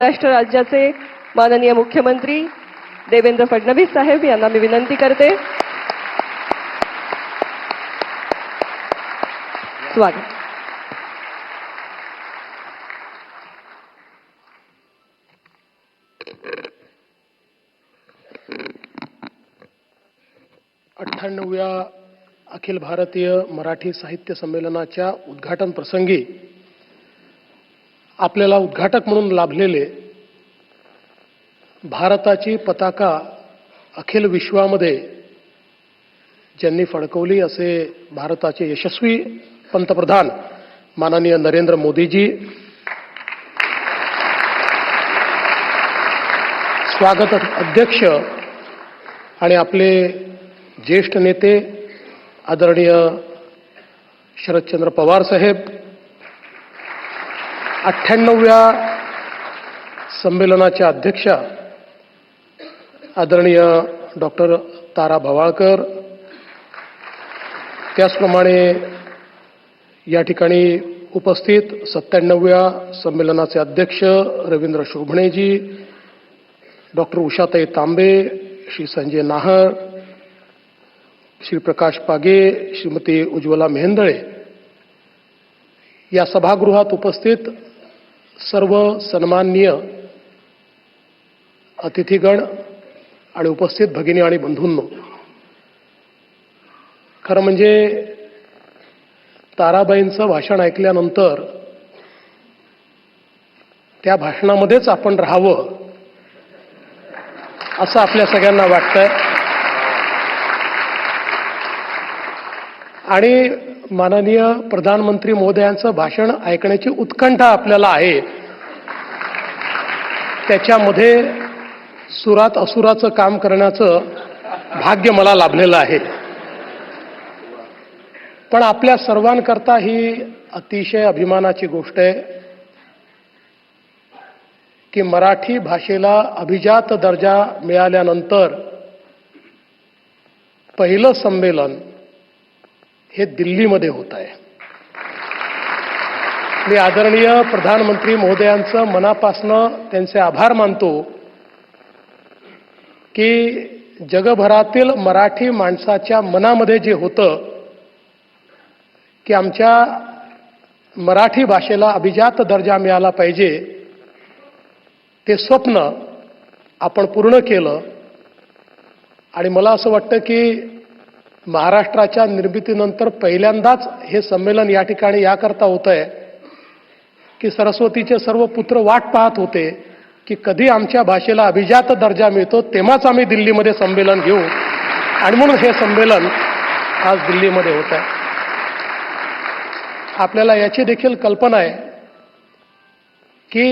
महाराष्ट्र राज्याचे माननीय मुख्यमंत्री देवेंद्र फडणवीस साहेब यांना मी विनंती करते. स्वागत. अठ्ठ्याण्णव्या अखिल भारतीय मराठी साहित्य संमेलनाच्या उद्घाटन प्रसंगी आपल्याला उद्घाटक म्हणून लाभलेले भारताची पताका अखिल विश्वामध्ये ज्यांनी फडकवली असे भारताचे यशस्वी पंतप्रधान माननीय नरेंद्र मोदीजी, स्वागत अध्यक्ष आणि आपले ज्येष्ठ नेते आदरणीय शरदचंद्र पवार साहेब, 98व्या संमेलनाच्या अध्यक्षा आदरणीय डॉक्टर तारा भवाळकर, त्याचप्रमाणे या ठिकाणी उपस्थित 97व्या संमेलनाचे अध्यक्ष रवींद्र शोभणेजी, डॉक्टर उषाताई तांबे, श्री संजय नाहर, श्री प्रकाश पागे, श्रीमती उज्ज्वला मेहेंदळे, या सभागृहात उपस्थित सर्व सन्माननीय अतिथीगण आणि उपस्थित भगिनी आणि बंधूंनो, खरं म्हणजे ताराबाईंचं भाषण ऐकल्यानंतर त्या भाषणामध्येच आपण राहावं असं आपल्या सगळ्यांना वाटतंय. आणि माननीय प्रधानमंत्री महोदयांचं भाषण ऐकण्याची उत्कंठा आपल्याला आहे. त्याच्यामध्ये सुरात असुराचं काम करण्याचं भाग्य मला लाभलेलं आहे. पण आपल्या सर्वांकरता ही अतिशय अभिमानाची गोष्ट आहे की मराठी भाषेला अभिजात दर्जा मिळाल्यानंतर पहिलं संमेलन हे दिल्लीमध्ये होत आहे. मी आदरणीय प्रधानमंत्री महोदयांचं मनापासनं त्यांचे आभार मानतो की जगभरातील मराठी माणसाच्या मनामध्ये जे होतं की आमच्या मराठी भाषेला अभिजात दर्जा मिळाला पाहिजे, ते स्वप्न आपण पूर्ण केलं. आणि मला असं वाटतं की महाराष्ट्राच्या निर्मितीनंतर पहिल्यांदाच हे संमेलन या ठिकाणी याकरता होत आहे की सरस्वतीचे सर्व पुत्र वाट पाहत होते की कधी आमच्या भाषेला अभिजात दर्जा मिळतो, तेव्हाच आम्ही दिल्लीमध्ये संमेलन घेऊ. आणि म्हणून हे संमेलन आज दिल्लीमध्ये होत आहे. आपल्याला याची देखील कल्पना आहे की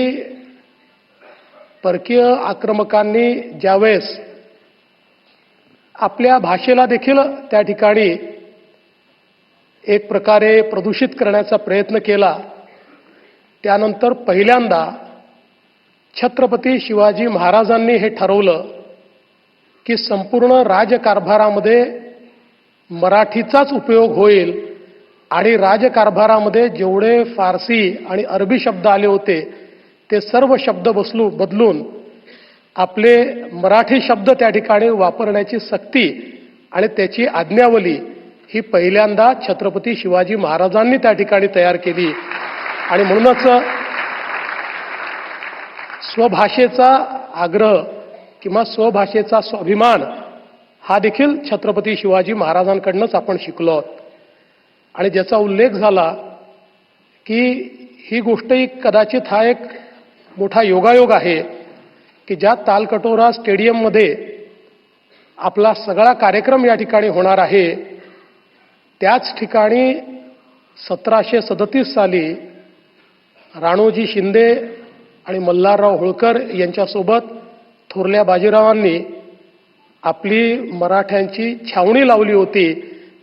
परकीय आक्रमकांनी ज्यावेळेस आपल्या भाषेला देखील त्या ठिकाणी एक प्रकारे प्रदूषित करण्याचा प्रयत्न केला, त्यानंतर पहिल्यांदा छत्रपती शिवाजी महाराजांनी हे ठरवलं की संपूर्ण राजकारभारामध्ये मराठीचाच उपयोग होईल आणि राजकारभारामध्ये जेवढे फारसी आणि अरबी शब्द आले होते ते सर्व शब्द बदलून आपले मराठी शब्द त्या ठिकाणी वापरण्याची सक्ती आणि त्याची आज्ञावली ही पहिल्यांदा छत्रपती शिवाजी महाराजांनी त्या ठिकाणी तयार केली. आणि म्हणूनच स्वभाषेचा आग्रह किंवा स्वभाषेचा स्वाभिमान हा देखील छत्रपती शिवाजी महाराजांकडूनच आपण शिकलो आहोत. आणि ज्याचा उल्लेख झाला की ही गोष्टही कदाचित हा एक मोठा योगायोग आहे की ज्या तालकटोरा स्टेडियममध्ये आपला सगळा कार्यक्रम या ठिकाणी होणार आहे, त्याच ठिकाणी 1737 साली राणोजी शिंदे आणि मल्हारराव होळकर यांच्यासोबत थोरल्या बाजीरावांनी आपली मराठ्यांची छावणी लावली होती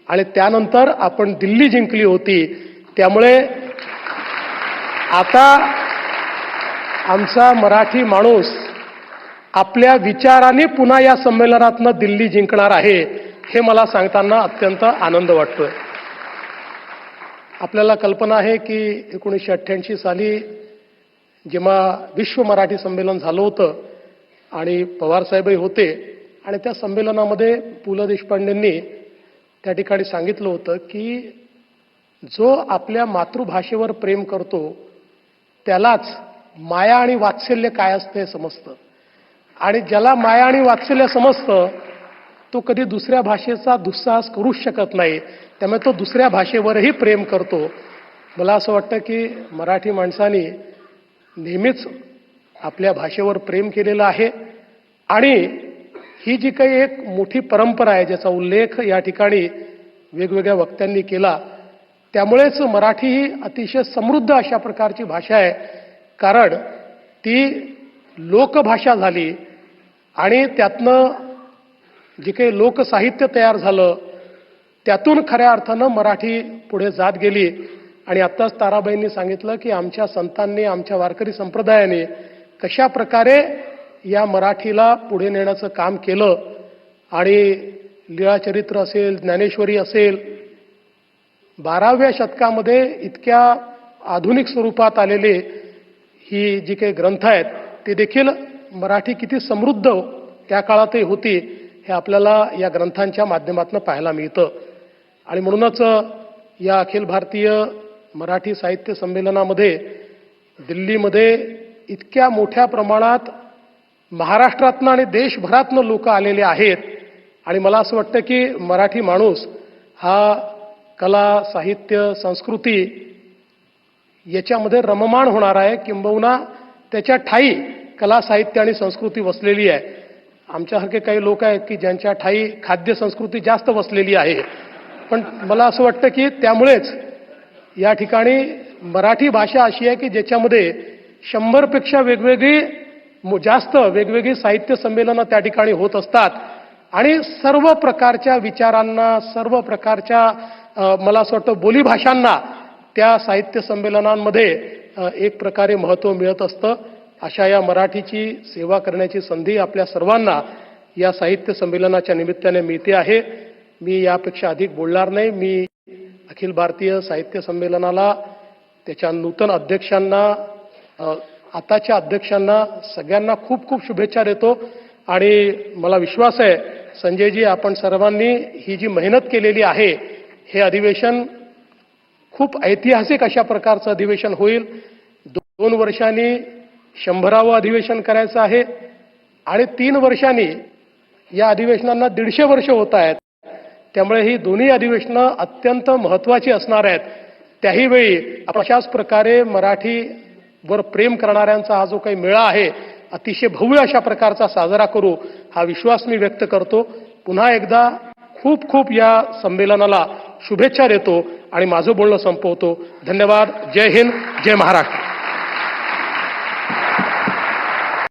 आणि त्यानंतर आपण दिल्ली जिंकली होती. त्यामुळे आता आमचा मराठी माणूस आपल्या विचाराने पुन्हा या संमेलनातनं दिल्ली जिंकणार आहे, हे मला सांगताना अत्यंत आनंद वाटतोय. आपल्याला कल्पना आहे की 1988 साली जेव्हा विश्व मराठी संमेलन झालं होतं आणि पवारसाहेबही होते आणि त्या संमेलनामध्ये पु ल देशपांडेंनी त्या ठिकाणी सांगितलं होतं की जो आपल्या मातृभाषेवर प्रेम करतो त्यालाच माया आणि वात्सल्य काय असतं हे समजतं आणि ज्याला माया आणि वात्सल्य समजतं तो कधी दुसऱ्या भाषेचा दुस्साहस करूच शकत नाही, त्यामुळे तो दुसऱ्या भाषेवरही प्रेम करतो. मला असं वाटतं की मराठी माणसांनी नेहमीच आपल्या भाषेवर प्रेम केलेलं आहे आणि ही जी काही एक मोठी परंपरा आहे ज्याचा उल्लेख या ठिकाणी वेगवेगळ्या वक्त्यांनी केला, त्यामुळेच मराठी ही अतिशय समृद्ध अशा प्रकारची भाषा आहे, कारण ती लोकभाषा झाली आणि त्यातनं जे काही लोकसाहित्य तयार झालं त्यातून खऱ्या अर्थानं मराठी पुढे जात गेली. आणि आत्ताच ताराबाईंनी सांगितलं की आमच्या संतांनी, आमच्या वारकरी संप्रदायाने कशा प्रकारे या मराठीला पुढे नेण्याचं काम केलं आणि लीळाचरित्र असेल, ज्ञानेश्वरी असेल, 12व्या शतकामध्ये इतक्या आधुनिक स्वरूपात आलेले ही जी काही ग्रंथ आहेत ते देखील मराठी किती समृद्ध त्या काळातही होती हे आपल्याला या ग्रंथांच्या माध्यमातून पाहायला मिळतं. आणि म्हणूनच या अखिल भारतीय मराठी साहित्य संमेलनामध्ये दिल्लीमध्ये इतक्या मोठ्या प्रमाणात महाराष्ट्रातनं आणि देशभरातनं लोक आलेले आहेत आणि मला असं वाटतं की मराठी माणूस हा कला, साहित्य, संस्कृती याच्यामध्ये रममाण होणार आहे, किंबहुना त्याच्या ठायी कला, साहित्य आणि संस्कृती वसलेली आहे. आमच्यासारखे काही लोक आहेत की ज्यांच्या ठायी खाद्य संस्कृती जास्त वसलेली आहे, पण मला असं वाटतं की त्यामुळेच या ठिकाणी मराठी भाषा अशी आहे की ज्याच्यामध्ये 100पेक्षा जास्त वेगवेगळी साहित्य संमेलनं त्या ठिकाणी होत असतात आणि सर्व प्रकारच्या विचारांना, सर्व प्रकारच्या मला असं वाटतं बोलीभाषांना त्या साहित्य संमेलनांमध्ये एक प्रकारे महत्त्व मिळत असतं. अशा या मराठीची सेवा करण्याची संधी आपल्या सर्वांना या साहित्य संमेलनाच्या निमित्ताने मिळते आहे. मी यापेक्षा अधिक बोलणार नाही. मी अखिल भारतीय साहित्य संमेलनाला, त्याच्या नूतन अध्यक्षांना, आताच्या अध्यक्षांना सगळ्यांना खूप खूप शुभेच्छा देतो आणि मला विश्वास आहे संजयजी, आपण सर्वांनी ही जी मेहनत केलेली आहे हे अधिवेशन खूप ऐतिहासिक अशा प्रकारचं अधिवेशन होईल. 2 वर्षांनी 100वे अधिवेशन करायचं आहे आणि 3 वर्षांनी या अधिवेशनांना 150 वर्ष होत आहेत. त्यामुळे ही दोन्ही अधिवेशनं अत्यंत महत्त्वाची असणार आहेत. त्याही वेळी अशाच प्रकारे मराठीवर प्रेम करणाऱ्यांचा हा जो काही मेळा आहे अतिशय भव्य अशा प्रकारचा साजरा करू हा विश्वास मी व्यक्त करतो. पुन्हा एकदा खूप खूप या संमेलनाला शुभेच्छा देतो आणि माझं बोलणं संपवतो. धन्यवाद. जय हिंद, जय महाराष्ट्र.